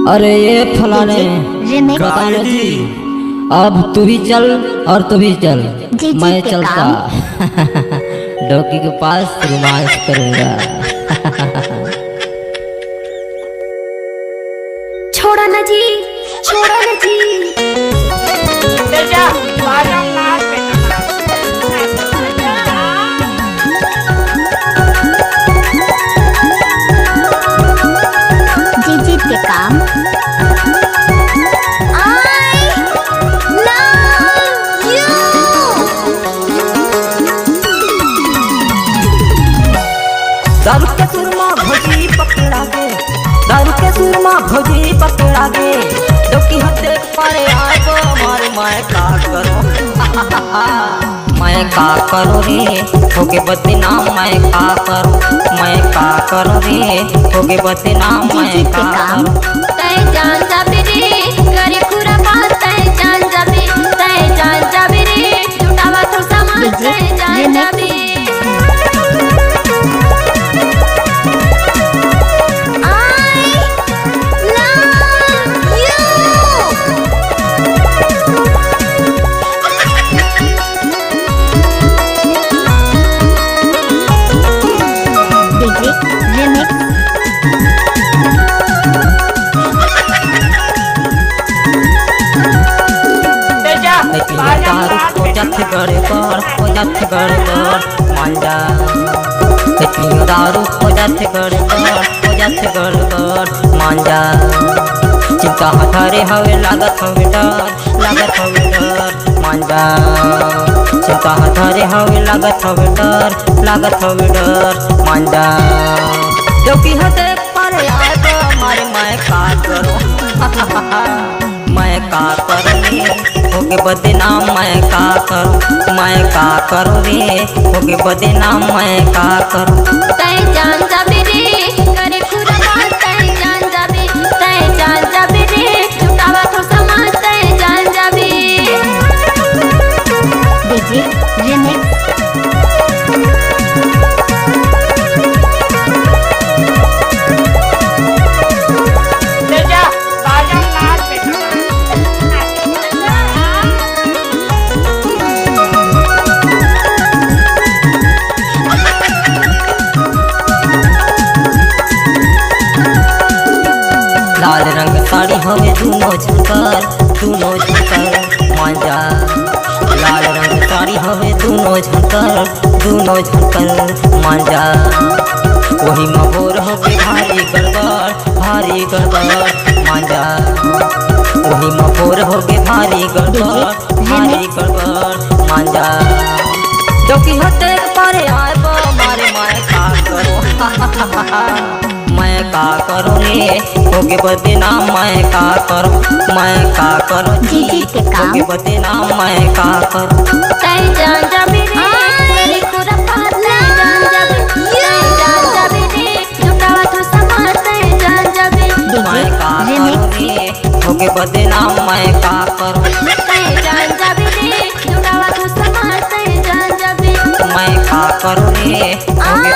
अरे ये फलाने बताने जी, अब तू भी चल और तू भी चल, मैं चलता डोकी के पास रोमांस करूंगा। छोड़ा ना जी, छोड़ा ना जी। जी के काम दारू के सुरमा भौजी पकड़ा गे, दारू के सुरमा भौजी पकड़ा गे, डोकी हत्ते पारे आए गो मारे मैं का करो मैं का करो रे होके बदनाम, मैं का करो मैं का करो रे होके बदनाम, मैं का करो। तय जान जाबे रे करे पूरा बात, तय जान जाबे, तय जान जाबे रे जुटावा तो सामान, तय जान जाबे। दारू को जथ गड़े कर मांडा, दारू को जथ गड़े कर मांडा, चिंता हथारे हवे लागत हवे डर मांडा, चिंता हथारे हवे लागत हवे डर मांडा, डोकी हथे पारे आए तो मारे मैं का करो मैं का करो रे होके बदनाम, मैं का करो रे होके बदनाम, मैं का करो। तय जान जाबे रे करे पूरा बात, तय जान जाबे, तय जान जाबे रे जुटावा तो सामान, तय जान जाबे। डीजे रिमिक्स लाल रंग साड़ी हमें दोनों झंकर मांझा, लाल रंग साड़ी हमें दोनों झंकर मांझा, वही मबोर होके भारी गड़बड़ मांझा, वही मबोर होके भारी गड़बड़ मांझा, डोकी हत्ते पारे आए गो मारे मैं का करो मैं का करो रे होके बदनाम, मैं का करो जी होके बदनाम, मैं का करो। तय जान जाबे रे करे पूरा बात, तय जान जाबे, तय जान जाबे रे जुटावा तो सामान, तय जान जाबे। मैं का करो रे होके बदनाम, मैं का करो तय जान जाबे रे जुटावा तो सामान, तय जान जाबे। मैं का करो रे होके